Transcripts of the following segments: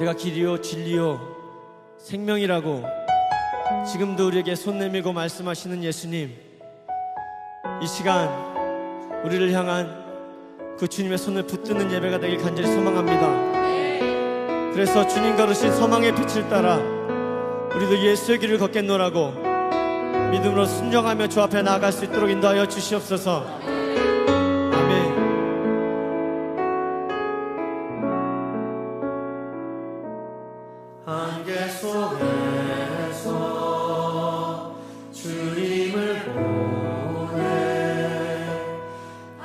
내가 길이요 진리요 생명이라고 지금도 우리에게 손 내밀고 말씀하시는 예수님, 이 시간 우리를 향한 그 주님의 손을 붙드는 예배가 되길 간절히 소망합니다. 그래서 주님 걸으신 소망의 빛을 따라 우리도 예수의 길을 걷겠노라고 믿음으로 순종하며 주 앞에 나아갈 수 있도록 인도하여 주시옵소서. 아멘. 안개 속에서 주님을 보내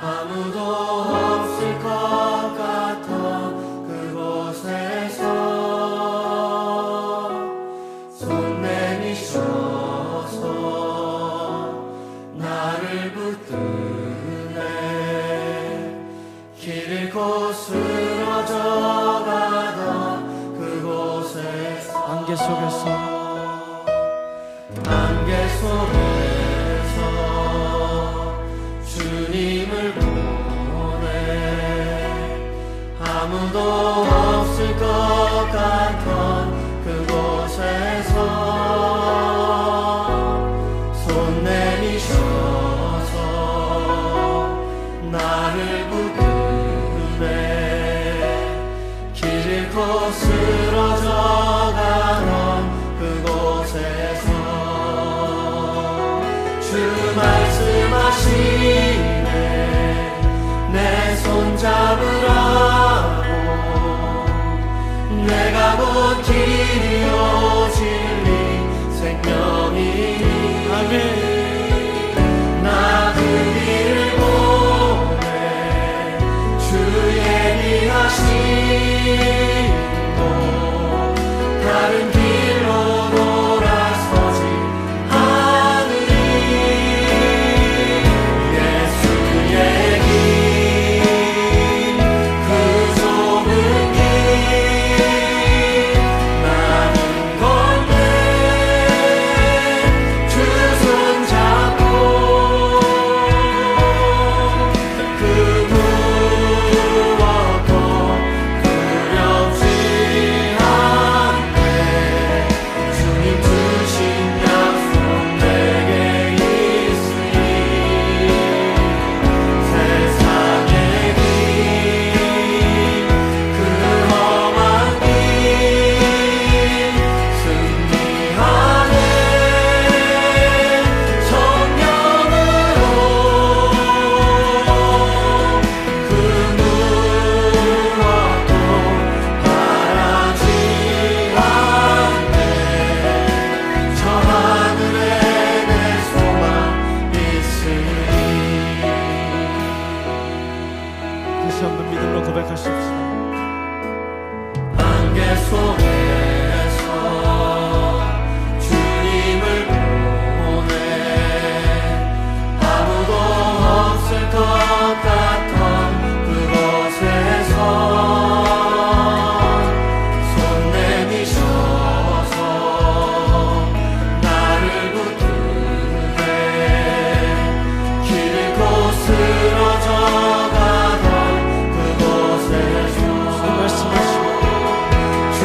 아무도 없을 것 같던 그곳에서 손 내미셔서 나를 붙드네. 길 잃고 쓰러져가던 안개 속에서 주님을 보내 아무도 없을 것 같던 그곳에서 손 내미셔서 나를 붙드네. 길 잃고 쓰러져가던 그곳에서 주 말씀하시네. 내 손 잡으라고. 내가 곧 길이요 진리 생명이니. 아멘. 나 그 길을 보내 주 예비하시고 다른 길로 돌아서지 않으리. 예수의 길, 그 좁은 길 나는 걷네. 주 손 잡고 그 무엇도 두렵지 않네. 주님 주신 약속 내게 있으니 세상의 길, 그 험한 길 승리하네. 성령으로 그 무엇도 바라지 않네. 저 하늘에 내 소망 있으니. 다시 한번 믿음으로 고백하십시다. 안개 속에서 주님을 보내 아무도 없을 것 같던 그곳에서 손 내미셔서 나를 붙드네. 길 잃고 쓰러져가던 그곳에서 주 말씀하시고 주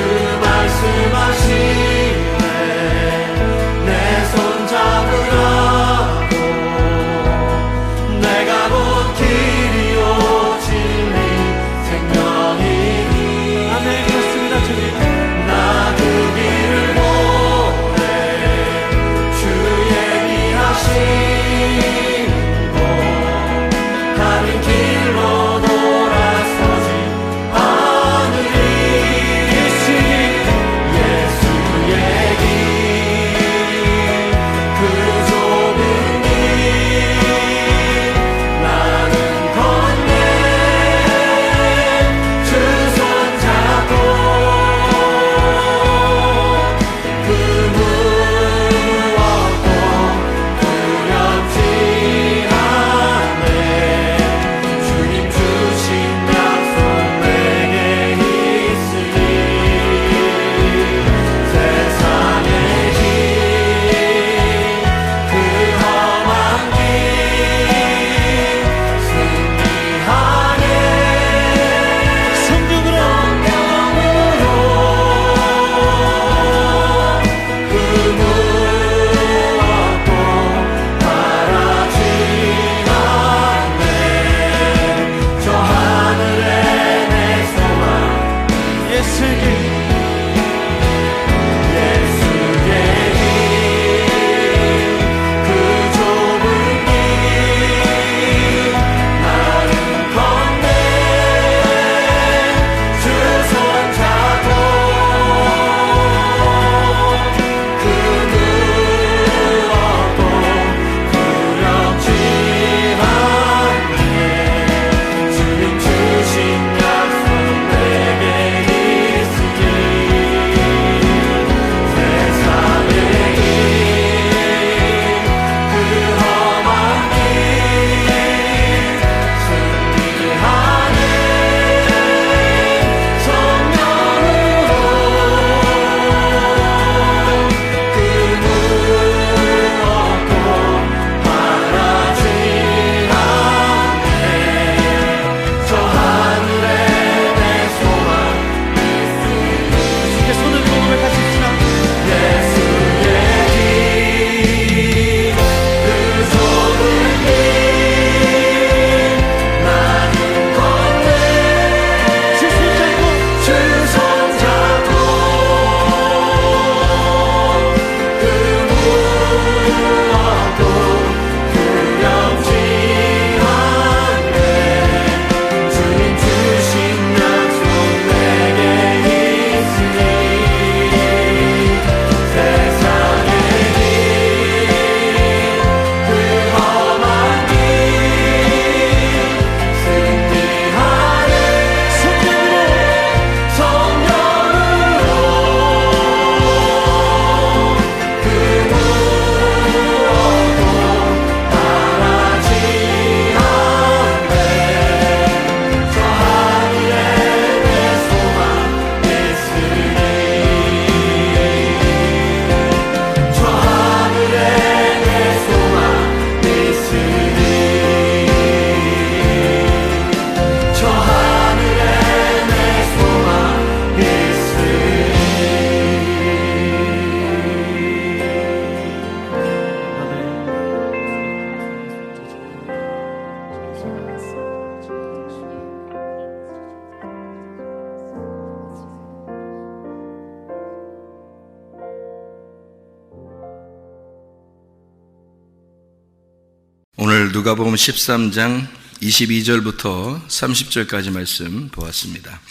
오늘 누가복음 13장 22절부터 30절까지 말씀 보았습니다.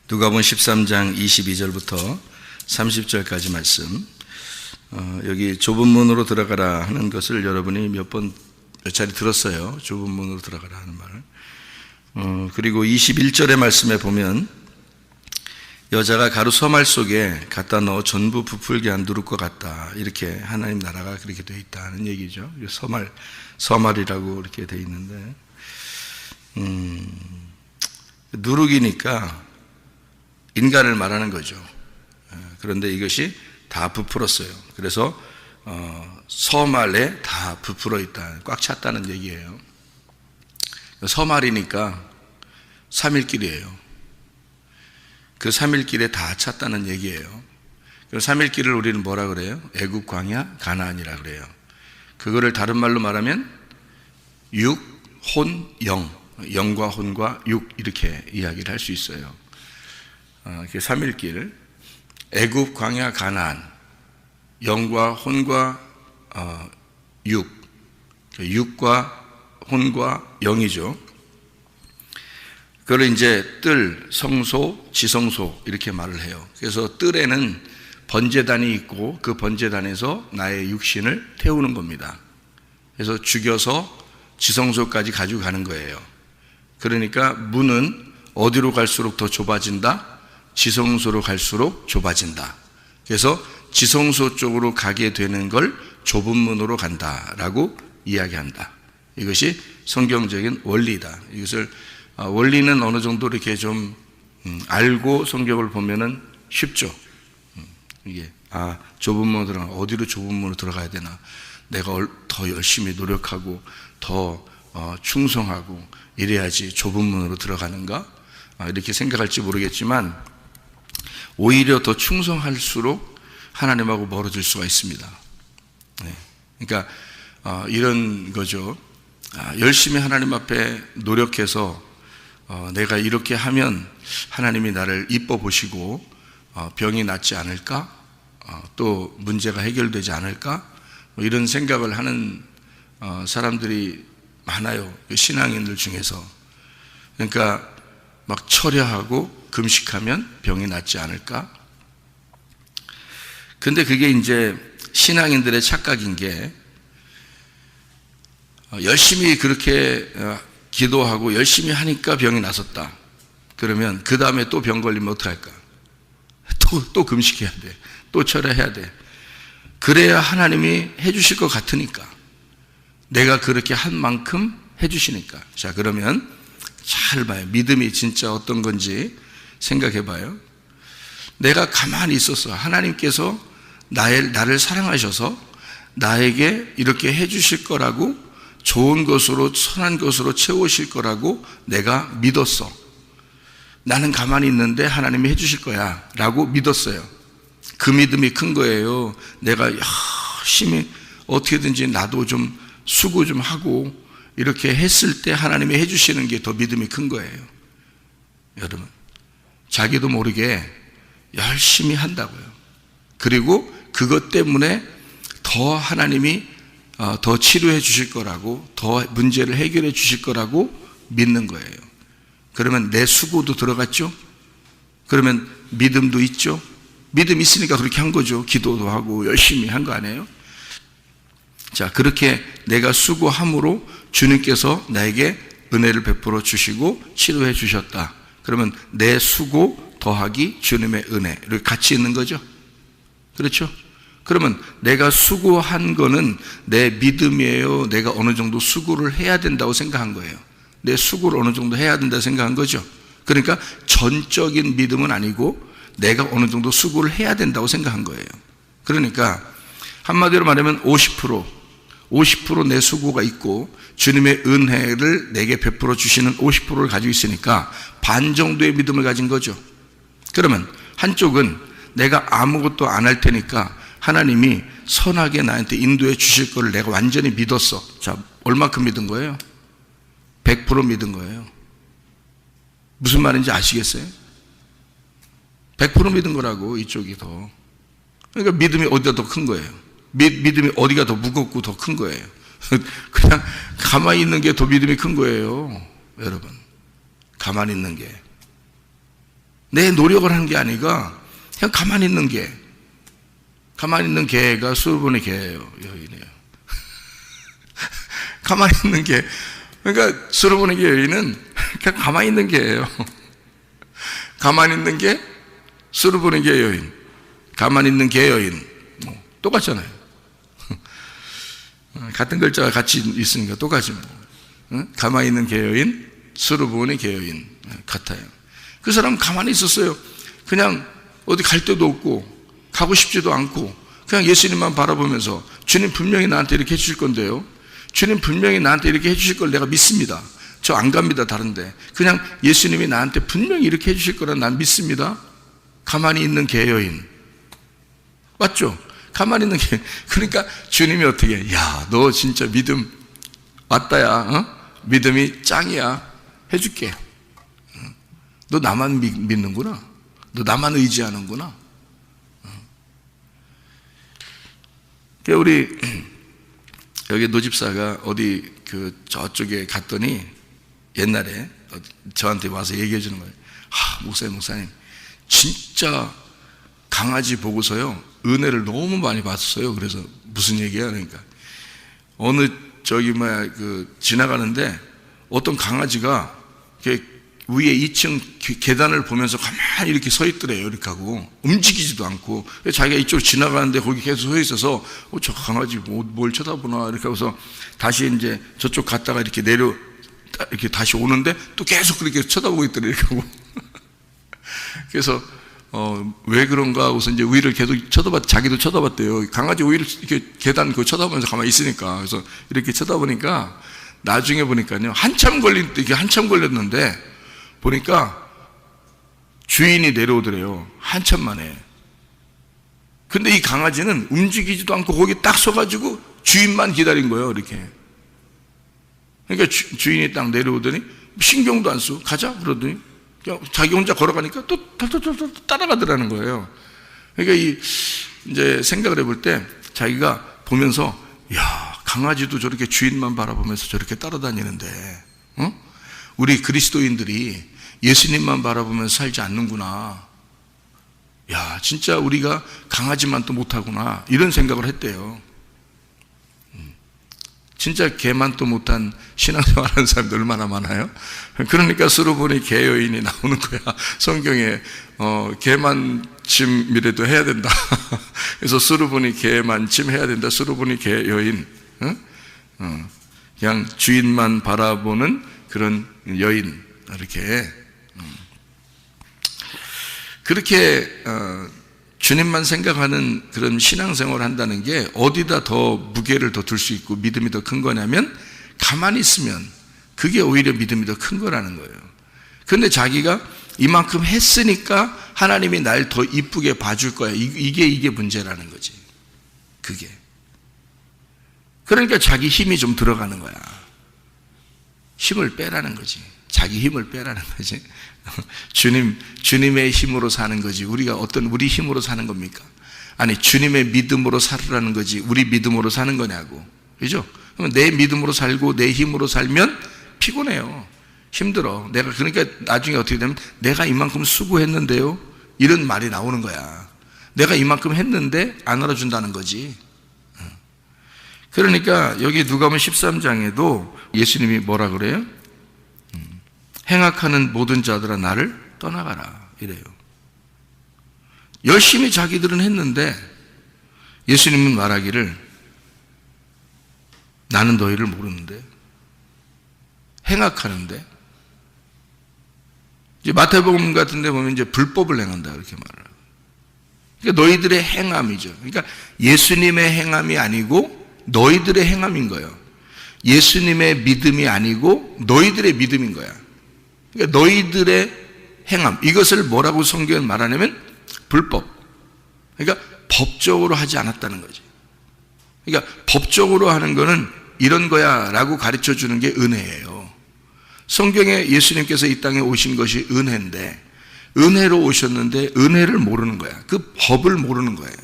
누가복음 13장 22절부터 30절까지 말씀. 여기 좁은 문으로 들어가라 하는 것을 여러분이 몇 차례 들었어요. 좁은 문으로 들어가라 하는 말을. 그리고 21절의 말씀에 보면 여자가 가루 서말 속에 갖다 넣어 전부 부풀게 한 누룩과 같다. 이렇게 하나님 나라가 그렇게 되어 있다는 얘기죠. 서말이라고 이렇게 되어 있는데, 누룩이니까 인간을 말하는 거죠. 그런데 이것이 다 부풀었어요. 그래서 서말에 다 부풀어 있다, 꽉 찼다는 얘기예요. 서말이니까 3일길이에요. 그 3일길에 다 찼다는 얘기예요. 그 3일길을 우리는 뭐라 그래요? 애굽, 광야, 가나안이라 그래요. 그거를 다른 말로 말하면 육, 혼, 영, 영과 혼과 육, 이렇게 이야기를 할 수 있어요. 그 3일길, 애굽, 광야, 가나안, 영과 혼과 육, 육과 혼과 영이죠. 그걸 이제 뜰, 성소, 지성소 이렇게 말을 해요. 그래서 뜰에는 번제단이 있고 그 번제단에서 나의 육신을 태우는 겁니다. 그래서 죽여서 지성소까지 가지고 가는 거예요. 그러니까 문은 어디로 갈수록 더 좁아진다? 지성소로 갈수록 좁아진다. 그래서 지성소 쪽으로 가게 되는 걸 좁은 문으로 간다라고 이야기한다. 이것이 성경적인 원리다. 이것을 원리는 어느 정도 이렇게 좀 알고 성경을 보면은 쉽죠. 이게 좁은 문으로 들어가, 어디로 좁은 문으로 들어가야 되나? 내가 더 열심히 노력하고 더 충성하고 이래야지 좁은 문으로 들어가는가? 이렇게 생각할지 모르겠지만 오히려 더 충성할수록 하나님하고 멀어질 수가 있습니다. 그러니까 이런 거죠. 열심히 하나님 앞에 노력해서 내가 이렇게 하면 하나님이 나를 이뻐 보시고 병이 낫지 않을까? 또 문제가 해결되지 않을까? 이런 생각을 하는 사람들이 많아요. 신앙인들 중에서. 그러니까 막 철야하고 금식하면 병이 낫지 않을까? 근데 그게 이제 신앙인들의 착각인 게, 열심히 그렇게 기도하고 열심히 하니까 병이 나섰다. 그러면 그 다음에 또 병 걸리면 어떡할까? 또 금식해야 돼. 또 철야해야 돼. 그래야 하나님이 해주실 것 같으니까. 내가 그렇게 한 만큼 해주시니까. 자, 그러면 잘 봐요. 믿음이 진짜 어떤 건지 생각해 봐요. 내가 가만히 있었어. 하나님께서 나를 사랑하셔서 나에게 이렇게 해주실 거라고, 좋은 것으로 선한 것으로 채우실 거라고 내가 믿었어. 나는 가만히 있는데 하나님이 해주실 거야 라고 믿었어요. 그 믿음이 큰 거예요. 내가 열심히 어떻게든지 나도 좀 수고 좀 하고 이렇게 했을 때 하나님이 해주시는 게 더 믿음이 큰 거예요. 여러분, 자기도 모르게 열심히 한다고요. 그리고 그것 때문에 더 하나님이 더 치료해 주실 거라고, 더 문제를 해결해 주실 거라고 믿는 거예요. 그러면 내 수고도 들어갔죠? 그러면 믿음도 있죠? 믿음 있으니까 그렇게 한 거죠. 기도도 하고 열심히 한 거 아니에요? 자, 그렇게 내가 수고함으로 주님께서 나에게 은혜를 베풀어 주시고 치료해 주셨다. 그러면 내 수고 더하기 주님의 은혜를 같이 있는 거죠. 그렇죠? 그러면 내가 수고한 거는 내 믿음이에요? 내가 어느 정도 수고를 해야 된다고 생각한 거예요? 내 수고를 어느 정도 해야 된다고 생각한 거죠. 그러니까 전적인 믿음은 아니고 내가 어느 정도 수고를 해야 된다고 생각한 거예요. 그러니까 한마디로 말하면 50% 내 수고가 있고 주님의 은혜를 내게 베풀어 주시는 50%를 가지고 있으니까 반 정도의 믿음을 가진 거죠. 그러면 한쪽은 내가 아무것도 안 할 테니까 하나님이 선하게 나한테 인도해 주실 거를 내가 완전히 믿었어. 자, 얼마큼 믿은 거예요? 100% 믿은 거예요. 무슨 말인지 아시겠어요? 100% 믿은 거라고, 이쪽이 더. 그러니까 믿음이 어디가 더 큰 거예요? 믿음이 어디가 더 무겁고 더 큰 거예요? 그냥 가만히 있는 게 더 믿음이 큰 거예요. 여러분, 가만히 있는 게 내 노력을 하는 게 아니라 그냥 가만히 있는 게, 가만히 있는 개가 수르본의 개예요. 여인이에요. 가만히 있는 게, 그러니까 수르본의 개 여인은 그냥 가만히 있는 게예요. 가만히 있는 게 수르본의 개 여인, 가만히 있는 개 여인, 뭐 똑같잖아요. 같은 글자가 같이 있으니까 똑같이 뭐. 가만히 있는 개 여인, 수르본의 개 여인 같아요. 그 사람은 가만히 있었어요. 그냥 어디 갈 데도 없고 가고 싶지도 않고 그냥 예수님만 바라보면서 주님 분명히 나한테 이렇게 해주실 건데요, 주님 분명히 나한테 이렇게 해주실 걸 내가 믿습니다. 저 안 갑니다 다른데. 그냥 예수님이 나한테 분명히 이렇게 해주실 거라 난 믿습니다. 가만히 있는 개 여인 맞죠? 가만히 있는 게, 그러니까 주님이 어떻게 해? 야, 너 진짜 믿음 왔다야, 어? 믿음이 짱이야, 해줄게. 너 나만 믿는구나, 너 나만 의지하는구나. 우리 여기 노집사가 어디 저쪽에 갔더니 옛날에 저한테 와서 얘기해 주는 거예요. 목사님 진짜 강아지 보고서요 은혜를 너무 많이 받았어요. 그래서 무슨 얘기야? 그러니까 어느 지나가는데 어떤 강아지가 위에 2층 계단을 보면서 가만히 이렇게 서 있더래요. 이렇게 하고 움직이지도 않고, 자기가 이쪽으로 지나가는데 거기 계속 서 있어서 저 강아지 뭘 쳐다보나 이렇게 하고서 다시 이제 저쪽 갔다가 이렇게 이렇게 다시 오는데 또 계속 그렇게 쳐다보고 있더래요. 이렇게 하고 그래서 왜 그런가 하고서 이제 위를 계속 자기도 쳐다봤대요. 강아지 위를 이렇게 계단 쳐다보면서 가만히 있으니까. 그래서 이렇게 쳐다보니까 나중에 보니까요, 한참 걸렸는데 보니까 주인이 내려오더래요. 한참 만에. 근데 이 강아지는 움직이지도 않고 거기 딱 서가지고 주인만 기다린 거예요. 이렇게. 그러니까 주인이 딱 내려오더니 신경도 안 쓰고 가자 그러더니 그냥 자기 혼자 걸어가니까 또 따라가더라는 거예요. 그러니까 이제 생각을 해볼 때 자기가 보면서, 야, 강아지도 저렇게 주인만 바라보면서 저렇게 따라다니는데, 우리 그리스도인들이 예수님만 바라보면서 살지 않는구나. 야, 진짜 우리가 강아지만 또 못하구나. 이런 생각을 했대요. 진짜 개만 또 못한 신앙생활 하는 사람들 얼마나 많아요? 그러니까 수르본의 개 여인이 나오는 거야. 성경에 개만침이라도 해야 된다. 그래서 수르본이 개만침 해야 된다. 수르본이 개 여인. 그냥 주인만 바라보는 그런 여인. 이렇게 그렇게 주님만 생각하는 그런 신앙생활을 한다는 게 어디다 더 무게를 더 둘 수 있고 믿음이 더 큰 거냐면, 가만히 있으면 그게 오히려 믿음이 더 큰 거라는 거예요. 그런데 자기가 이만큼 했으니까 하나님이 날 더 이쁘게 봐줄 거야. 이게 문제라는 거지. 그게. 그러니까 자기 힘이 좀 들어가는 거야. 힘을 빼라는 거지. 자기 힘을 빼라는 거지. 주님의 힘으로 사는 거지. 우리가 우리 힘으로 사는 겁니까? 아니, 주님의 믿음으로 살으라는 거지. 우리 믿음으로 사는 거냐고. 그죠? 그러면 내 믿음으로 살고 내 힘으로 살면 피곤해요. 힘들어. 그러니까 나중에 어떻게 되면 내가 이만큼 수고했는데요, 이런 말이 나오는 거야. 내가 이만큼 했는데 안 알아준다는 거지. 그러니까 여기 누가복음 13장에도 예수님이 뭐라 그래요? 행악하는 모든 자들아 나를 떠나가라 이래요. 열심히 자기들은 했는데 예수님은 말하기를 나는 너희를 모르는데, 행악하는데, 이제 마태복음 같은 데 보면 이제 불법을 행한다 이렇게 말을 하고, 그러니까 너희들의 행함이죠. 그러니까 예수님의 행함이 아니고 너희들의 행함인 거예요. 예수님의 믿음이 아니고 너희들의 믿음인 거야. 그러니까 너희들의 행함, 이것을 뭐라고 성경은 말하냐면 불법. 그러니까 법적으로 하지 않았다는 거지. 그러니까 법적으로 하는 거는 이런 거야 라고 가르쳐 주는 게 은혜예요. 성경에 예수님께서 이 땅에 오신 것이 은혜인데, 은혜로 오셨는데 은혜를 모르는 거야. 그 법을 모르는 거예요.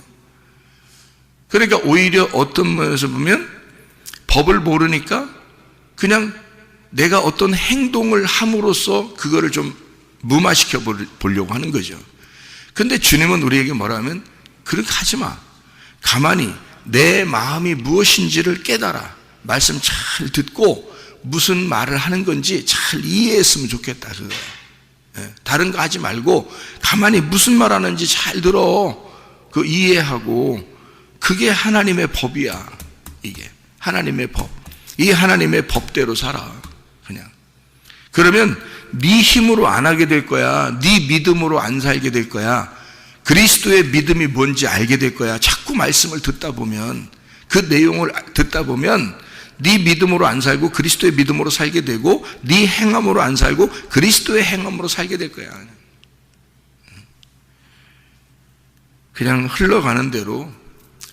그러니까 오히려 어떤 면에서 보면 법을 모르니까 그냥 내가 어떤 행동을 함으로써 그거를 좀 무마시켜 보려고 하는 거죠. 근데 주님은 우리에게 뭐라 하면 그렇게 하지 마. 가만히 내 마음이 무엇인지를 깨달아. 말씀 잘 듣고 무슨 말을 하는 건지 잘 이해했으면 좋겠다. 그거. 다른 거 하지 말고 가만히 무슨 말 하는지 잘 들어. 그 이해하고 그게 하나님의 법이야. 이게 하나님의 법. 이 하나님의 법대로 살아. 그냥. 그러면 네 힘으로 안 하게 될 거야. 네 믿음으로 안 살게 될 거야. 그리스도의 믿음이 뭔지 알게 될 거야. 자꾸 말씀을 듣다 보면, 그 내용을 듣다 보면 네 믿음으로 안 살고 그리스도의 믿음으로 살게 되고, 네 행함으로 안 살고 그리스도의 행함으로 살게 될 거야. 그냥 흘러가는 대로,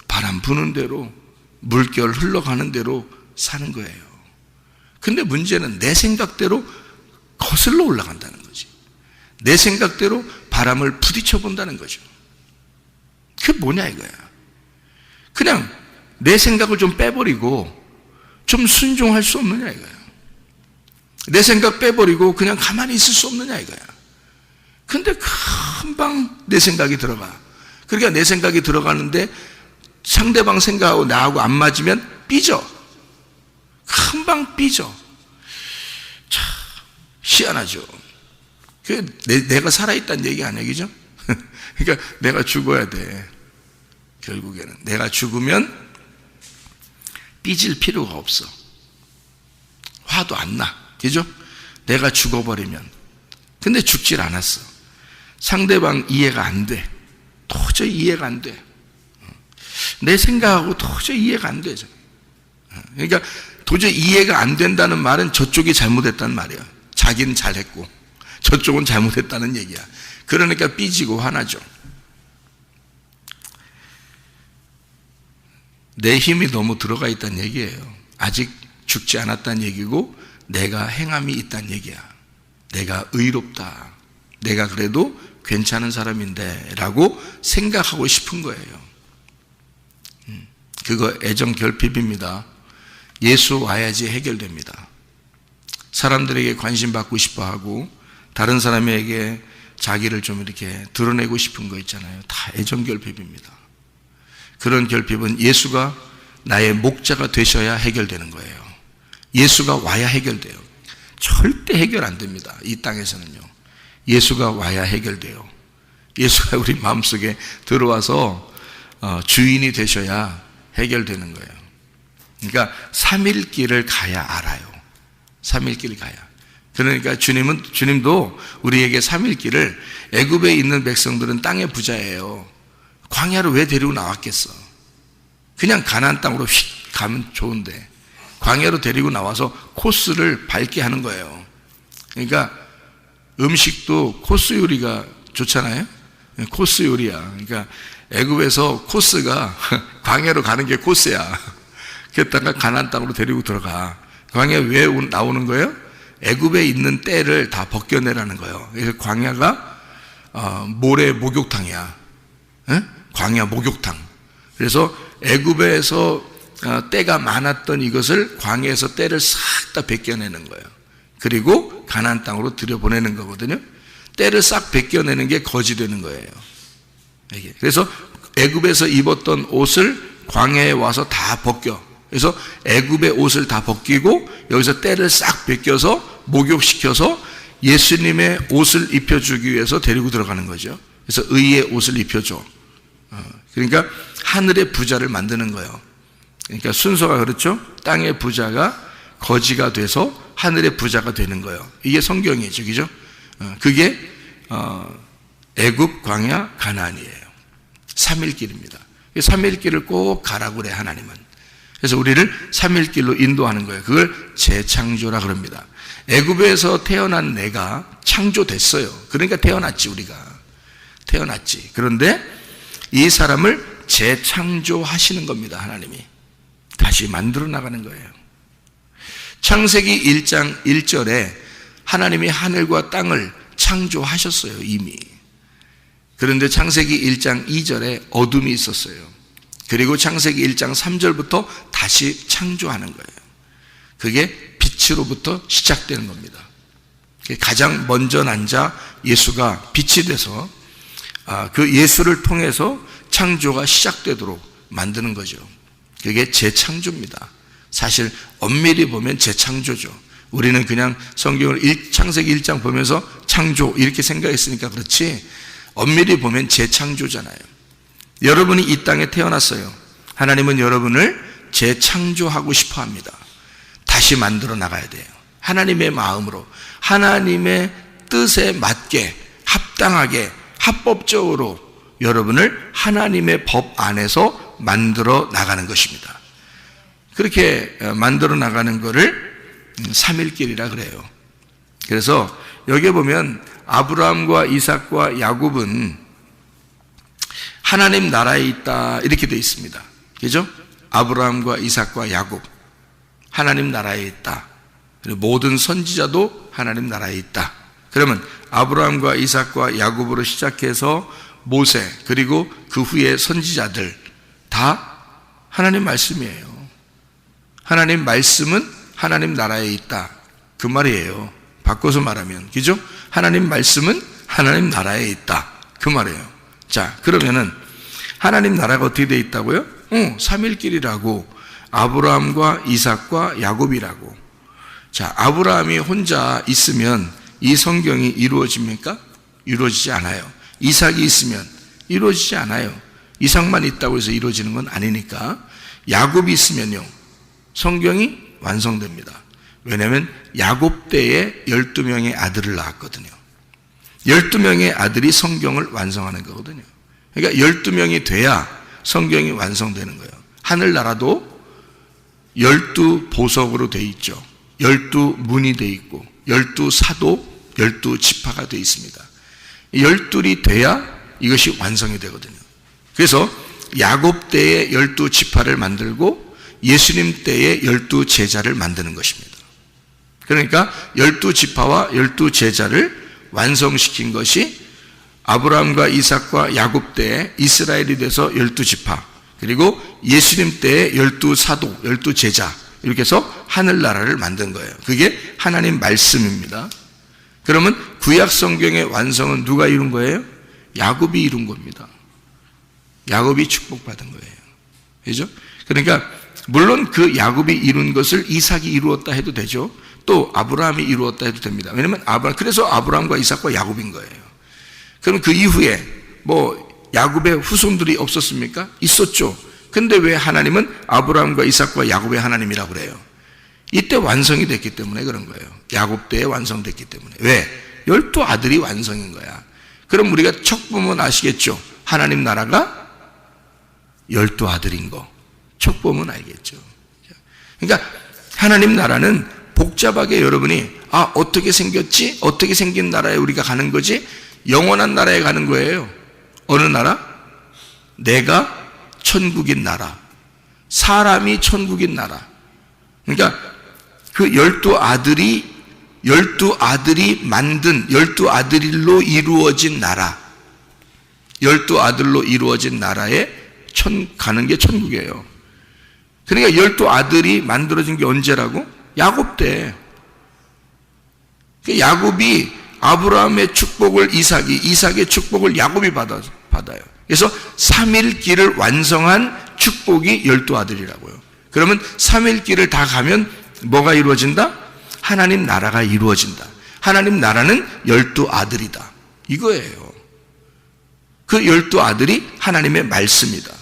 바람 부는 대로, 물결 흘러가는 대로 사는 거예요. 근데 문제는 내 생각대로 거슬러 올라간다는 거지. 내 생각대로 바람을 부딪혀 본다는 거죠. 그게 뭐냐 이거야. 그냥 내 생각을 좀 빼버리고 좀 순종할 수 없느냐 이거야. 내 생각 빼버리고 그냥 가만히 있을 수 없느냐 이거야. 근데 금방 내 생각이 들어가. 그러니까 내 생각이 들어가는데 상대방 생각하고 나하고 안 맞으면 삐져. 금방 삐져. 참 희한하죠. 내가 살아있다는 얘기 아니야, 그죠? 그러니까 내가 죽어야 돼. 결국에는 내가 죽으면 삐질 필요가 없어. 화도 안 나, 그죠? 내가 죽어버리면. 근데 죽질 않았어. 상대방 이해가 안 돼. 도저히 이해가 안 돼. 내 생각하고 도저히 이해가 안 되죠. 그러니까 도저히 이해가 안 된다는 말은 저쪽이 잘못했다는 말이야. 자기는 잘했고 저쪽은 잘못했다는 얘기야. 그러니까 삐지고 화나죠. 내 힘이 너무 들어가 있다는 얘기예요. 아직 죽지 않았다는 얘기고 내가 행함이 있다는 얘기야. 내가 의롭다. 내가 그래도 괜찮은 사람인데 라고 생각하고 싶은 거예요. 그거 애정 결핍입니다. 예수 와야지 해결됩니다. 사람들에게 관심 받고 싶어 하고 다른 사람에게 자기를 좀 이렇게 드러내고 싶은 거 있잖아요. 다 애정 결핍입니다. 그런 결핍은 예수가 나의 목자가 되셔야 해결되는 거예요. 예수가 와야 해결돼요. 절대 해결 안 됩니다. 이 땅에서는요. 예수가 와야 해결돼요. 예수가 우리 마음속에 들어와서 주인이 되셔야 해결되는 거예요. 그러니까 3일 길을 가야 알아요. 3일 길을 가야. 그러니까 주님도 우리에게 3일 길을, 애굽에 있는 백성들은 땅의 부자예요. 광야로 왜 데리고 나왔겠어? 그냥 가나안 땅으로 휙 가면 좋은데 광야로 데리고 나와서 코스를 밟게 하는 거예요. 그러니까 음식도 코스 요리가 좋잖아요. 코스 요리야. 그러니까 애굽에서 코스가 광야로 가는 게 코스야. 그랬다가 가나안 땅으로 데리고 들어가. 광야 왜 나오는 거예요? 애굽에 있는 때를 다 벗겨내라는 거예요. 그래서 광야가 모래 목욕탕이야. 광야 목욕탕. 그래서 애굽에서 때가 많았던 이것을 광야에서 때를 싹 다 벗겨내는 거예요. 그리고 가나안 땅으로 들여보내는 거거든요. 때를 싹 벗겨내는 게 거지 되는 거예요. 그래서 애굽에서 입었던 옷을 광야에 와서 다 벗겨. 그래서 애굽의 옷을 다 벗기고 여기서 때를 싹 벗겨서 목욕시켜서 예수님의 옷을 입혀주기 위해서 데리고 들어가는 거죠. 그래서 의의 옷을 입혀줘. 그러니까 하늘의 부자를 만드는 거예요. 그러니까 순서가 그렇죠. 땅의 부자가 거지가 돼서 하늘의 부자가 되는 거예요. 이게 성경이죠, 그죠? 그게 애굽, 광야, 가나안이에요. 3일 길입니다. 3일 길을 꼭 가라고 그래, 하나님은. 그래서 우리를 3일 길로 인도하는 거예요. 그걸 재창조라 그럽니다. 애굽에서 태어난 내가 창조됐어요. 그러니까 태어났지, 우리가. 태어났지. 그런데 이 사람을 재창조하시는 겁니다, 하나님이. 다시 만들어 나가는 거예요. 창세기 1장 1절에 하나님이 하늘과 땅을 창조하셨어요, 이미. 그런데 창세기 1장 2절에 어둠이 있었어요. 그리고 창세기 1장 3절부터 다시 창조하는 거예요. 그게 빛으로부터 시작되는 겁니다. 가장 먼저 난 자 예수가 빛이 돼서 그 예수를 통해서 창조가 시작되도록 만드는 거죠. 그게 재창조입니다. 사실 엄밀히 보면 재창조죠. 우리는 그냥 성경을 창세기 1장 보면서 창조 이렇게 생각했으니까 그렇지, 엄밀히 보면 재창조잖아요. 여러분이 이 땅에 태어났어요. 하나님은 여러분을 재창조하고 싶어 합니다. 다시 만들어 나가야 돼요. 하나님의 마음으로, 하나님의 뜻에 맞게, 합당하게, 합법적으로 여러분을 하나님의 법 안에서 만들어 나가는 것입니다. 그렇게 만들어 나가는 것을 삼일길이라 그래요. 그래서 여기에 보면 아브라함과 이삭과 야곱은 하나님 나라에 있다 이렇게 되어 있습니다. 그죠? 아브라함과 이삭과 야곱 하나님 나라에 있다. 그리고 모든 선지자도 하나님 나라에 있다. 그러면 아브라함과 이삭과 야곱으로 시작해서 모세 그리고 그 후에 선지자들 다 하나님 말씀이에요. 하나님 말씀은 하나님 나라에 있다. 그 말이에요. 바꿔서 말하면, 그죠? 하나님 말씀은 하나님 나라에 있다. 그 말이에요. 자, 그러면은 하나님 나라가 어떻게 되어 있다고요? 삼일길이라고, 아브라함과 이삭과 야곱이라고. 자, 아브라함이 혼자 있으면 이 성경이 이루어집니까? 이루어지지 않아요. 이삭이 있으면 이루어지지 않아요. 이삭만 있다고 해서 이루어지는 건 아니니까. 야곱이 있으면요, 성경이 완성됩니다. 왜냐하면 야곱 때에 12명의 아들을 낳았거든요. 12명의 아들이 성경을 완성하는 거거든요. 그러니까 12명이 돼야 성경이 완성되는 거예요. 하늘나라도 12보석으로 되어 있죠. 12문이 되어 있고 12사도 12지파가 되어 있습니다. 12이 돼야 이것이 완성이 되거든요. 그래서 야곱 때에 12지파를 만들고 예수님 때에 12제자를 만드는 것입니다. 그러니까 12지파와 12제자를 완성시킨 것이 아브라함과 이삭과 야곱 때에 이스라엘이 돼서 12지파, 그리고 예수님 때에 12사도, 12제자, 이렇게 해서 하늘나라를 만든 거예요. 그게 하나님 말씀입니다. 그러면 구약 성경의 완성은 누가 이룬 거예요? 야곱이 이룬 겁니다. 야곱이 축복받은 거예요. 그죠? 그러니까 물론 그 야곱이 이룬 것을 이삭이 이루었다 해도 되죠. 또 아브라함이 이루었다 해도 됩니다. 왜냐하면 그래서 아브라함과 이삭과 야곱인 거예요. 그럼 그 이후에 야곱의 후손들이 없었습니까? 있었죠. 근데 왜 하나님은 아브라함과 이삭과 야곱의 하나님이라고 그래요? 이때 완성이 됐기 때문에 그런 거예요. 야곱 때에 완성됐기 때문에. 왜? 12아들이 완성인 거야. 그럼 우리가 척 보면 아시겠죠? 하나님 나라가 12아들인 거. 척 보면 알겠죠. 그러니까 하나님 나라는 복잡하게 여러분이 어떻게 생겼지? 어떻게 생긴 나라에 우리가 가는 거지? 영원한 나라에 가는 거예요. 어느 나라? 내가 천국인 나라, 사람이 천국인 나라. 그러니까 그 12아들이 만든 12아들로 이루어진 나라, 12아들로 이루어진 나라에 가는 게 천국이에요. 그러니까 12아들이 만들어진 게 언제라고? 야곱 때. 야곱이 아브라함의 축복을 이삭의 축복을 야곱이 받아요. 그래서 3일길을 완성한 축복이 12아들이라고요. 그러면 3일길을 다 가면 뭐가 이루어진다? 하나님 나라가 이루어진다. 하나님 나라는 12아들이다. 이거예요. 그 12아들이 하나님의 말씀이다.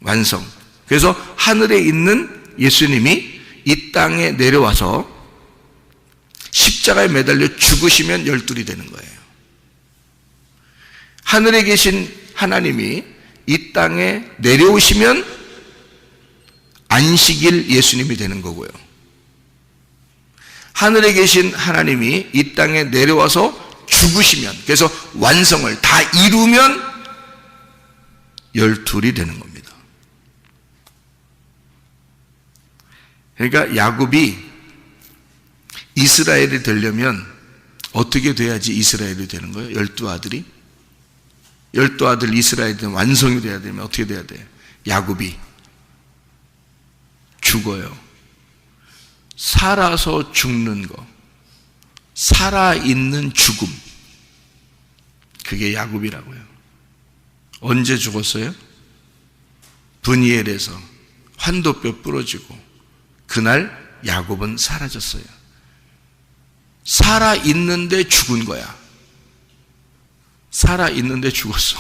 완성. 그래서 하늘에 있는 예수님이 이 땅에 내려와서 십자가에 매달려 죽으시면 12이 되는 거예요. 하늘에 계신 하나님이 이 땅에 내려오시면 안식일 예수님이 되는 거고요. 하늘에 계신 하나님이 이 땅에 내려와서 죽으시면, 그래서 완성을 다 이루면 12이 되는 겁니다. 그러니까 야곱이 이스라엘이 되려면 어떻게 돼야지 이스라엘이 되는 거예요? 12아들이? 열두 아들 이스라엘은 완성이 돼야 되면 어떻게 돼야 돼? 야곱이 죽어요. 살아서 죽는 거, 살아있는 죽음, 그게 야곱이라고요. 언제 죽었어요? 브니엘에서 환도뼈 부러지고 그날 야곱은 사라졌어요. 살아있는데 죽은 거야. 살아있는데 죽었어.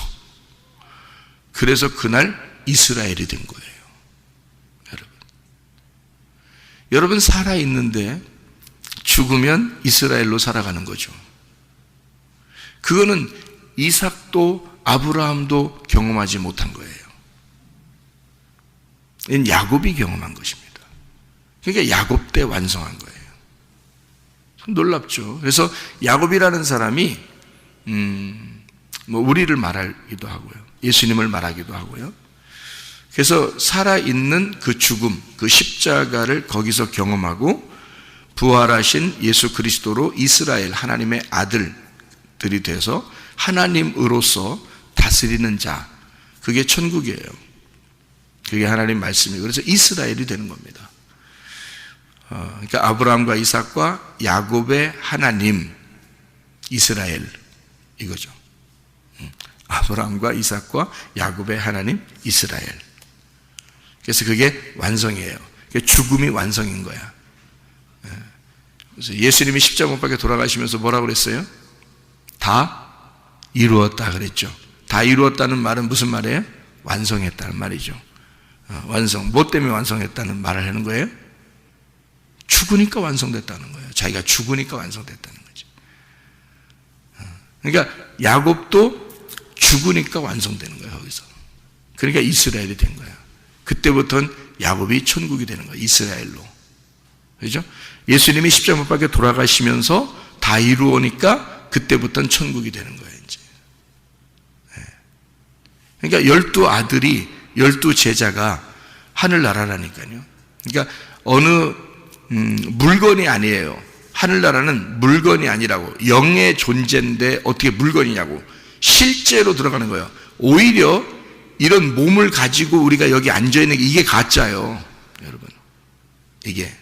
그래서 그날 이스라엘이 된 거예요. 여러분 살아있는데 죽으면 이스라엘로 살아가는 거죠. 그거는 이삭도 아브라함도 경험하지 못한 거예요. 이건 야곱이 경험한 것입니다. 그러니까 야곱 때 완성한 거예요. 놀랍죠. 그래서 야곱이라는 사람이 우리를 말하기도 하고요, 예수님을 말하기도 하고요. 그래서 살아있는 그 죽음, 그 십자가를 거기서 경험하고 부활하신 예수 그리스도로 이스라엘 하나님의 아들들이 돼서 하나님으로서 다스리는 자, 그게 천국이에요. 그게 하나님 말씀이에요. 그래서 이스라엘이 되는 겁니다. 그러니까 아브라함과 이삭과 야곱의 하나님 이스라엘, 이거죠. 아브라함과 이삭과 야곱의 하나님 이스라엘. 그래서 그게 완성이에요. 그게 죽음이 완성인 거야. 그래서 예수님이 십자가 못 박혀 돌아가시면서 뭐라고 그랬어요? 다 이루었다 그랬죠. 다 이루었다는 말은 무슨 말이에요? 완성했다는 말이죠. 완성, 뭐 때문에 완성했다는 말을 하는 거예요? 죽으니까 완성됐다는 거예요. 자기가 죽으니까 완성됐다는 거죠. 그러니까 야곱도 죽으니까 완성되는 거예요, 거기서. 그러니까 이스라엘이 된 거예요. 그때부터는 야곱이 천국이 되는 거예요, 이스라엘로. 그죠? 예수님이 십자가 못 박혀 돌아가시면서 다 이루어니까 그때부터는 천국이 되는 거예요, 이제. 그러니까 12아들이, 12제자가 하늘나라라니까요. 그러니까 어느 물건이 아니에요. 하늘나라는 물건이 아니라고. 영의 존재인데 어떻게 물건이냐고. 실제로 들어가는 거예요. 오히려 이런 몸을 가지고 우리가 여기 앉아있는 게 이게 가짜예요, 여러분. 이게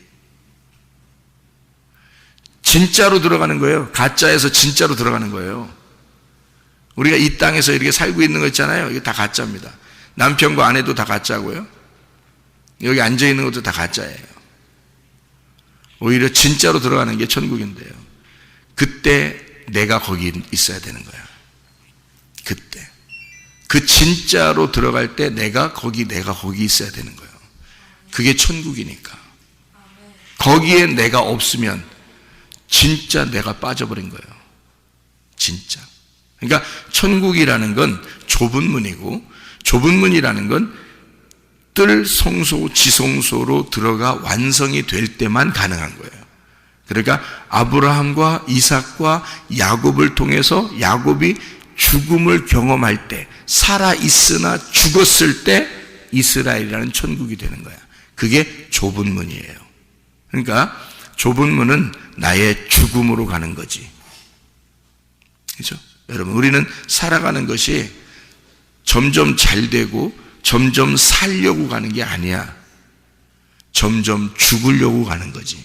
진짜로 들어가는 거예요. 가짜에서 진짜로 들어가는 거예요. 우리가 이 땅에서 이렇게 살고 있는 거 있잖아요. 이게 다 가짜입니다. 남편과 아내도 다 가짜고요, 여기 앉아있는 것도 다 가짜예요. 오히려 진짜로 들어가는 게 천국인데요. 그때 내가 거기 있어야 되는 거야. 그때 그 진짜로 들어갈 때 내가 거기 있어야 되는 거예요. 그게 천국이니까. 거기에 내가 없으면 진짜 내가 빠져버린 거예요. 진짜. 그러니까 천국이라는 건 좁은 문이고, 좁은 문이라는 건 뜰 성소 지성소로 들어가 완성이 될 때만 가능한 거예요. 그러니까 아브라함과 이삭과 야곱을 통해서 야곱이 죽음을 경험할 때, 살아있으나 죽었을 때 이스라엘이라는 천국이 되는 거야. 그게 좁은 문이에요. 그러니까 좁은 문은 나의 죽음으로 가는 거지. 그렇죠? 여러분, 우리는 살아가는 것이 점점 잘 되고 점점 살려고 가는 게 아니야. 점점 죽으려고 가는 거지.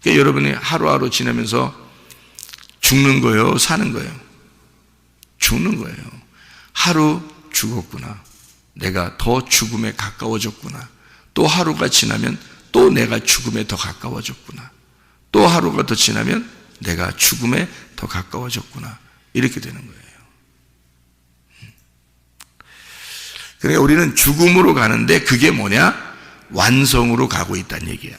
그러니까 여러분이 하루하루 지나면서 죽는 거예요, 사는 거예요? 죽는 거예요. 하루 죽었구나. 내가 더 죽음에 가까워졌구나. 또 하루가 지나면 또 내가 죽음에 더 가까워졌구나. 또 하루가 더 지나면 내가 죽음에 더 가까워졌구나. 이렇게 되는 거예요. 그러니까 우리는 죽음으로 가는데 그게 뭐냐? 완성으로 가고 있다는 얘기야.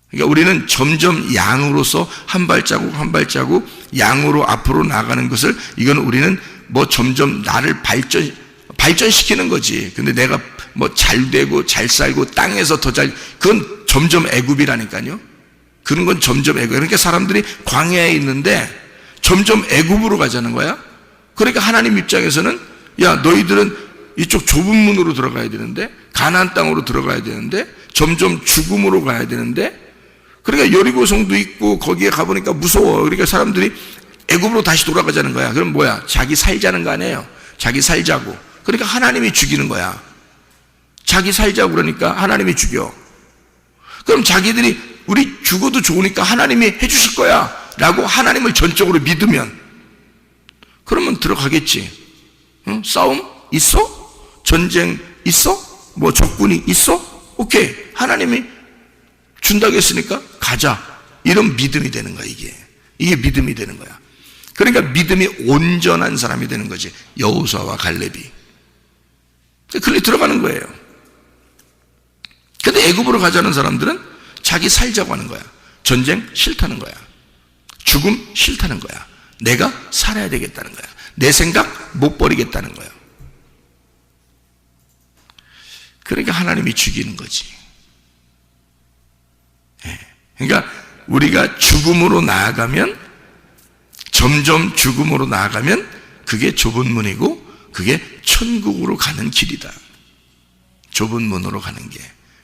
그러니까 우리는 점점 양으로서 한 발자국 한 발자국 양으로 앞으로 나가는 것을, 이건 우리는 뭐 점점 나를 발전시키는 거지. 근데 내가 뭐 잘 되고 잘 살고 땅에서 더 잘, 그건 점점 애굽이라니까요. 그런 건 점점 애굽. 그러니까 사람들이 광야에 있는데 점점 애굽으로 가자는 거야. 그러니까 하나님 입장에서는 야, 너희들은 이쪽 좁은 문으로 들어가야 되는데, 가나안 땅으로 들어가야 되는데, 점점 죽음으로 가야 되는데, 그러니까 여리고성도 있고 거기에 가보니까 무서워. 그러니까 사람들이 애굽으로 다시 돌아가자는 거야. 그럼 뭐야? 자기 살자는 거 아니에요. 자기 살자고. 그러니까 하나님이 죽이는 거야. 자기 살자고 그러니까 하나님이 죽여. 그럼 자기들이 우리 죽어도 좋으니까 하나님이 해주실 거야 라고 하나님을 전적으로 믿으면 그러면 들어가겠지. 응? 싸움 있어? 전쟁 있어? 뭐 적군이 있어? 오케이, 하나님이 준다고 했으니까 가자. 이런 믿음이 되는 거야. 이게 믿음이 되는 거야. 그러니까 믿음이 온전한 사람이 되는 거지. 여호수아와 갈렙이 그렇게 들어가는 거예요. 근데 애굽으로 가자는 사람들은 자기 살자고 하는 거야. 전쟁 싫다는 거야. 죽음 싫다는 거야. 내가 살아야 되겠다는 거야. 내 생각 못 버리겠다는 거야. 그러니까 하나님이 죽이는 거지. 그러니까 우리가 죽음으로 나아가면, 점점 죽음으로 나아가면 그게 좁은 문이고 그게 천국으로 가는 길이다. 좁은 문으로 가는 게.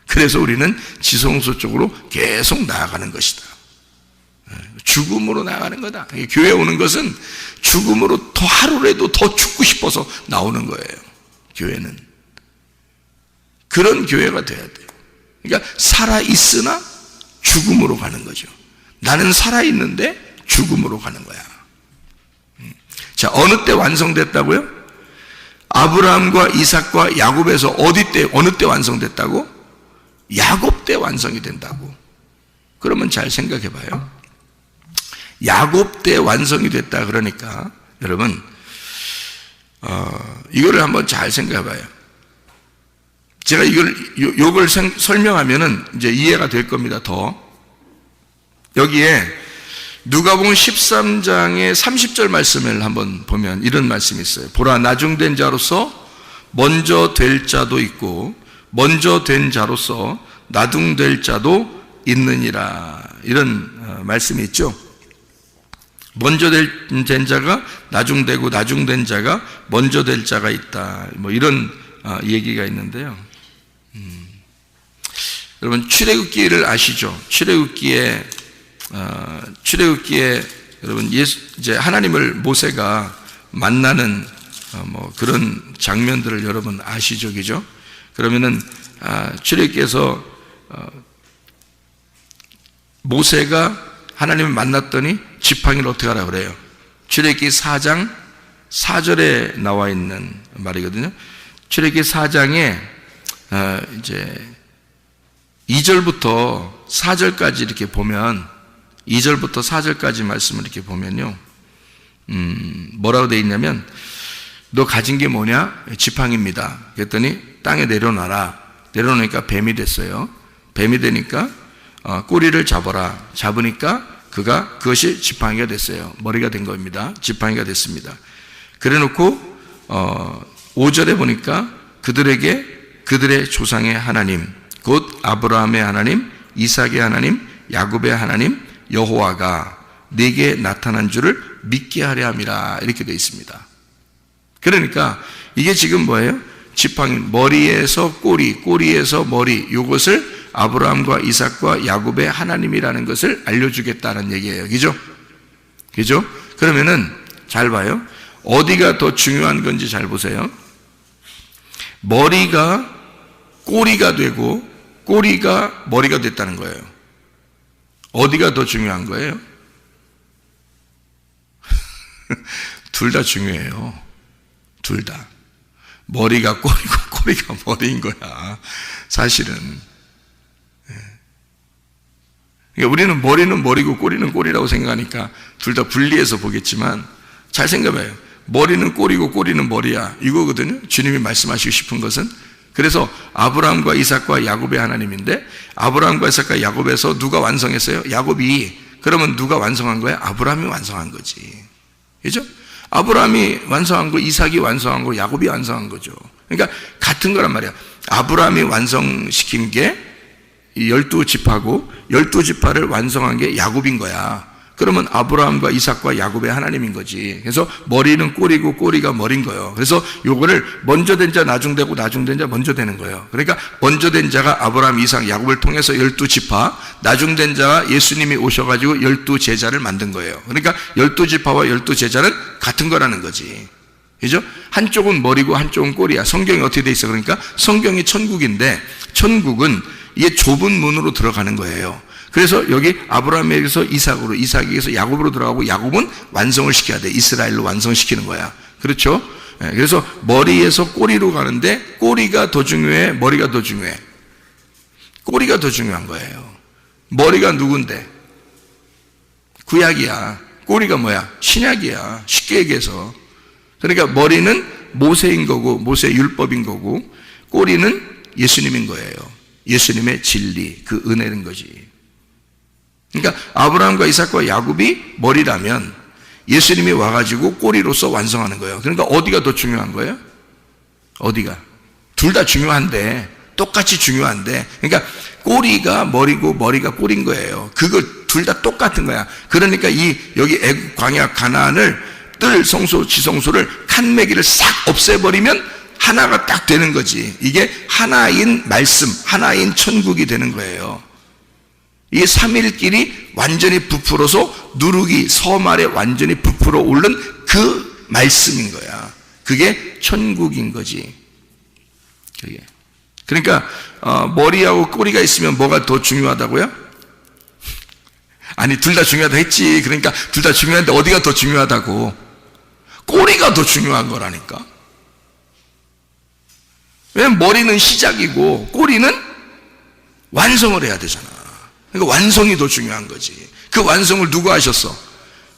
그래서 우리는 지성소 쪽으로 계속 나아가는 것이다. 죽음으로 나아가는 거다. 교회 오는 것은 죽음으로 더 하루라도 더 죽고 싶어서 나오는 거예요. 교회는 그런 교회가 돼야 돼요. 그러니까 살아있으나 죽음으로 가는 거죠. 나는 살아있는데 죽음으로 가는 거야. 자, 어느 때 완성됐다고요? 아브라함과 이삭과 야곱에서 어느 때 완성됐다고? 야곱 때 완성이 된다고. 그러면 잘 생각해 봐요. 야곱 때 완성이 됐다 그러니까 여러분 이거를 한번 잘 생각해 봐요. 제가 요걸 설명하면은 이제 이해가 될 겁니다. 더 여기에 누가복음 13장의 30절 말씀을 한번 보면 이런 말씀이 있어요. 보라, 나중된 자로서 먼저 될 자도 있고 먼저 된 자로서 나중될 자도 있느니라. 이런 말씀이 있죠. 먼저 된 자가 나중되고 나중된 자가 먼저 될 자가 있다. 뭐 이런 얘기가 있는데요. 여러분 출애굽기를 아시죠? 출애굽기에 여러분 이제 하나님을 모세가 만나는 뭐 그런 장면들을 여러분 아시죠, 그죠? 그러면은 출애굽기에서 모세가 하나님을 만났더니 지팡이를 어떻게 하라 그래요? 출애굽기 4장 4절에 나와 있는 말이거든요. 출애굽기 4장에 이제 2절부터 4절까지 이렇게 보면 2절부터 4절까지 말씀을 이렇게 보면요. 뭐라고 되어 있냐면 너 가진 게 뭐냐? 지팡이입니다. 그랬더니 땅에 내려놔라. 내려놓으니까 뱀이 됐어요. 뱀이 되니까 꼬리를 잡아라. 잡으니까 그것이 지팡이가 됐어요. 머리가 된 겁니다. 지팡이가 됐습니다. 그래 놓고 5절에 보니까 그들의 조상의 하나님 곧 아브라함의 하나님, 이삭의 하나님, 야곱의 하나님 여호와가 네게 나타난 줄을 믿게 하려 함이라. 이렇게 되어 있습니다. 그러니까 이게 지금 뭐예요? 지팡이, 머리에서 꼬리, 꼬리에서 머리, 이것을 아브라함과 이삭과 야곱의 하나님이라는 것을 알려주겠다는 얘기예요. 그죠? 그죠? 그러면은 잘 봐요. 어디가 더 중요한 건지 잘 보세요. 머리가 꼬리가 되고 꼬리가 머리가 됐다는 거예요. 어디가 더 중요한 거예요? 둘 다 중요해요. 둘 다. 머리가 꼬리고 꼬리가 머리인 거야. 사실은. 그러니까 우리는 머리는 머리고 꼬리는 꼬리라고 생각하니까 둘 다 분리해서 보겠지만 잘 생각해봐요. 머리는 꼬리고 꼬리는 머리야. 이거거든요. 주님이 말씀하시고 싶은 것은. 그래서 아브라함과 이삭과 야곱의 하나님인데 아브라함과 이삭과 야곱에서 누가 완성했어요? 야곱이. 그러면 누가 완성한 거야? 아브라함이 완성한 거지. 그죠? 아브라함이 완성한 거, 이삭이 완성한 거, 야곱이 완성한 거죠. 그러니까 같은 거란 말이야. 아브라함이 완성시킨 게 12지파고 12지파를 완성한 게 야곱인 거야. 그러면 아브라함과 이삭과 야곱의 하나님인 거지. 그래서 머리는 꼬리고 꼬리가 머리인 거예요. 그래서 요거를 먼저 된 자 나중 되고 나중 된 자 먼저 되는 거예요. 그러니까 먼저 된 자가 아브라함, 이삭, 야곱을 통해서 12지파, 나중 된 자가 예수님이 오셔가지고 12제자를 만든 거예요. 그러니까 12지파와 12제자는 같은 거라는 거지. 그죠? 한쪽은 머리고 한쪽은 꼬리야. 성경이 어떻게 돼 있어? 그러니까 성경이 천국인데 천국은 이게 좁은 문으로 들어가는 거예요. 그래서 여기 아브라함에게서 이삭으로, 이삭에게서 야곱으로 들어가고 야곱은 완성을 시켜야 돼. 이스라엘로 완성시키는 거야. 그렇죠? 그래서 머리에서 꼬리로 가는데 꼬리가 더 중요해? 머리가 더 중요해? 꼬리가 더 중요한 거예요. 머리가 누군데? 구약이야. 꼬리가 뭐야? 신약이야. 쉽게 얘기해서. 그러니까 머리는 모세인 거고 모세의 율법인 거고 꼬리는 예수님인 거예요. 예수님의 진리, 그 은혜인 거지. 그러니까 아브라함과 이삭과 야곱이 머리라면 예수님이 와가지고 꼬리로서 완성하는 거예요. 그러니까 어디가 더 중요한 거예요? 어디가? 둘 다 중요한데, 똑같이 중요한데, 그러니까 꼬리가 머리고 머리가 꼬리인 거예요. 그거 둘 다 똑같은 거야. 그러니까 여기 애국 광야 가나안을 뜰 성소 지성소를 칸매기를 싹 없애버리면 하나가 딱 되는 거지. 이게 하나인 말씀, 하나인 천국이 되는 거예요. 이게 3일끼리 완전히 부풀어서 누룩이 섬 아래 완전히 부풀어 오른 그 말씀인 거야. 그게 천국인 거지. 그게. 그러니까 머리하고 꼬리가 있으면 뭐가 더 중요하다고요? 아니 둘 다 중요하다 했지. 그러니까 둘 다 중요한데 어디가 더 중요하다고? 꼬리가 더 중요한 거라니까. 왜냐면 머리는 시작이고 꼬리는 완성을 해야 되잖아. 그러니까 완성이 더 중요한 거지. 그 완성을 누가 하셨어?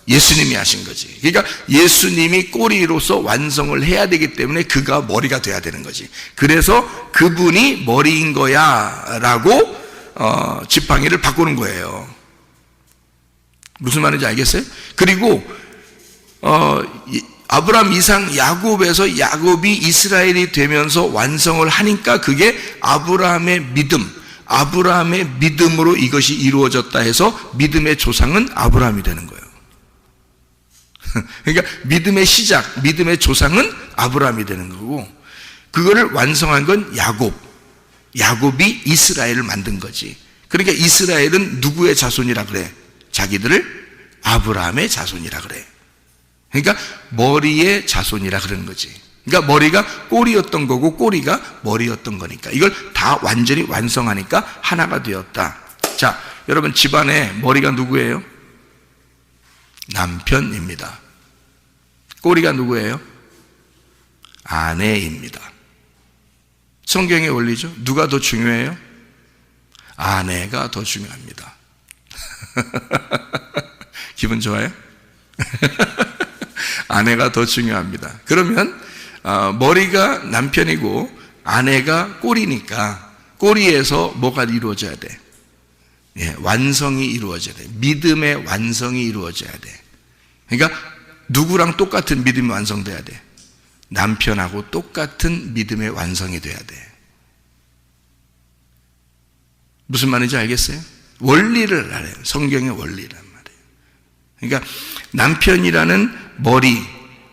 예수님이 하신 거지. 그러니까 예수님이 꼬리로서 완성을 해야 되기 때문에 그가 머리가 돼야 되는 거지. 그래서 그분이 머리인 거야 라고 지팡이를 바꾸는 거예요. 무슨 말인지 알겠어요? 그리고 아브라함, 이삭, 야곱에서 야곱이 이스라엘이 되면서 완성을 하니까 그게 아브라함의 믿음으로 이것이 이루어졌다 해서 믿음의 조상은 아브라함이 되는 거예요. 그러니까 믿음의 시작, 믿음의 조상은 아브라함이 되는 거고 그거를 완성한 건 야곱이 이스라엘을 만든 거지. 그러니까 이스라엘은 누구의 자손이라 그래? 자기들을 아브라함의 자손이라 그래. 그러니까 머리의 자손이라 그러는 거지. 그러니까 머리가 꼬리였던 거고 꼬리가 머리였던 거니까 이걸 다 완전히 완성하니까 하나가 되었다. 자, 여러분 집안에 머리가 누구예요? 남편입니다. 꼬리가 누구예요? 아내입니다. 성경의 원리죠. 누가 더 중요해요? 아내가 더 중요합니다. 기분 좋아요? 아내가 더 중요합니다. 그러면 머리가 남편이고 아내가 꼬리니까 꼬리에서 뭐가 이루어져야 돼? 예, 완성이 이루어져야 돼. 믿음의 완성이 이루어져야 돼. 그러니까 누구랑 똑같은 믿음이 완성돼야 돼? 남편하고 똑같은 믿음의 완성이 돼야 돼. 무슨 말인지 알겠어요? 원리를 알아요. 성경의 원리란 말이에요. 그러니까 남편이라는 머리,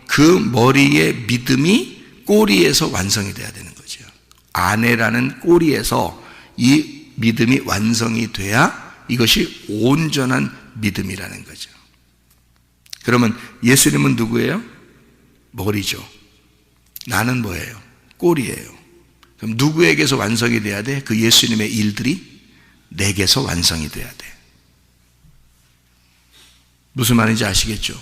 그 머리의 믿음이 꼬리에서 완성이 돼야 되는 거죠. 아내라는 꼬리에서 이 믿음이 완성이 돼야 이것이 온전한 믿음이라는 거죠. 그러면 예수님은 누구예요? 머리죠. 나는 뭐예요? 꼬리예요. 그럼 누구에게서 완성이 돼야 돼? 그 예수님의 일들이 내게서 완성이 돼야 돼. 무슨 말인지 아시겠죠?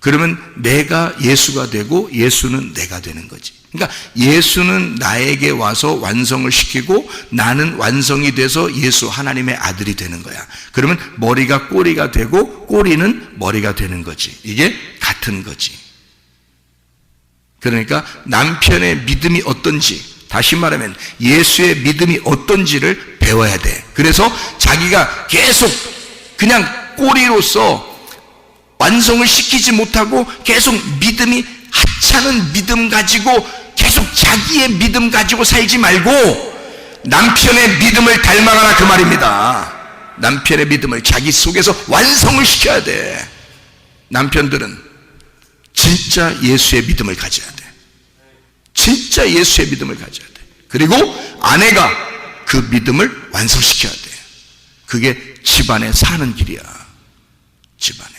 그러면 내가 예수가 되고 예수는 내가 되는 거지. 그러니까 예수는 나에게 와서 완성을 시키고 나는 완성이 돼서 예수 하나님의 아들이 되는 거야. 그러면 머리가 꼬리가 되고 꼬리는 머리가 되는 거지. 이게 같은 거지. 그러니까 남편의 믿음이 어떤지, 다시 말하면 예수의 믿음이 어떤지를 배워야 돼. 그래서 자기가 계속 그냥 꼬리로서 완성을 시키지 못하고 계속 믿음이 하찮은 믿음 가지고 계속 자기의 믿음 가지고 살지 말고 남편의 믿음을 닮아가라 그 말입니다. 남편의 믿음을 자기 속에서 완성을 시켜야 돼. 남편들은 진짜 예수의 믿음을 가져야 돼. 진짜 예수의 믿음을 가져야 돼. 그리고 아내가 그 믿음을 완성시켜야 돼. 그게 집안에 사는 길이야. 집안에.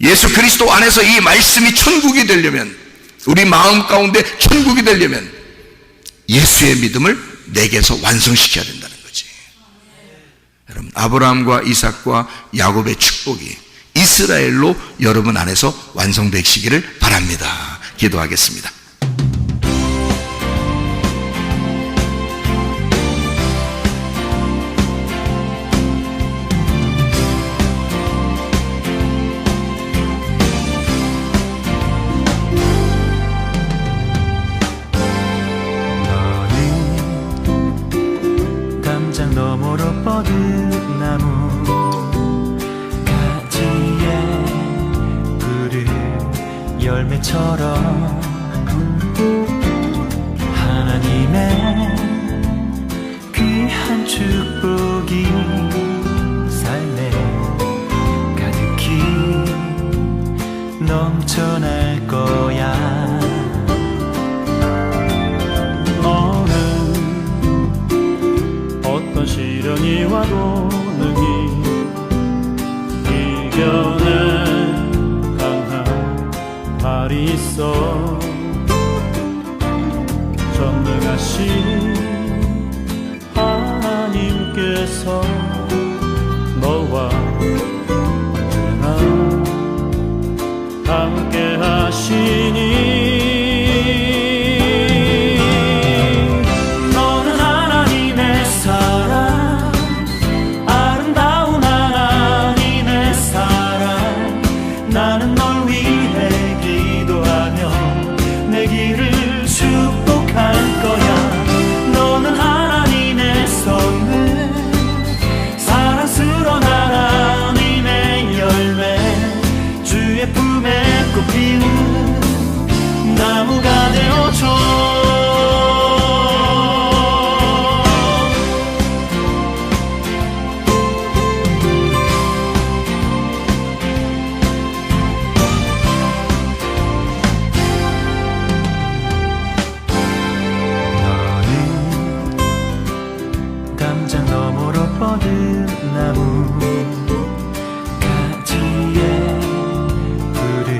예수 그리스도 안에서 이 말씀이 천국이 되려면, 우리 마음 가운데 천국이 되려면 예수의 믿음을 내게서 완성시켜야 된다는 거지. 여러분, 아브라함과 이삭과 야곱의 축복이 이스라엘로 여러분 안에서 완성되시기를 바랍니다. 기도하겠습니다. 너머로 뻗은 나무 가지에 푸른 열매처럼 하나님의 귀한 축복이 삶에 가득히 넘쳐날 거야. 시련이 와도 능히 이겨낸 강한 발이 있어. 전능하신 하나님께서 너와 언제나 함께 하시니 나무가 되어줘. 너는 담장 너머로 뻗은 나무 가지에 푸른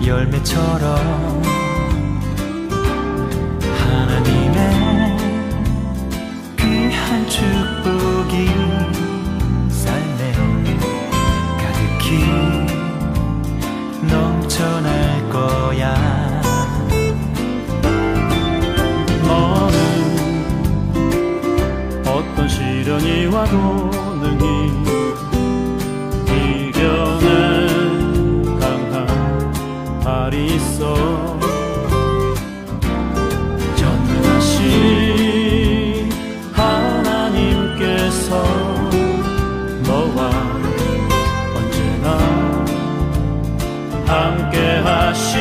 열매처럼 하나님의 귀한 축복이 삶에 가득히 넘쳐날 거야. 너는 어떤 시련이 와도 능히 이겨낸 강한 발이 있어. 전능하신 하나님께서 너와 언제나 함께 하시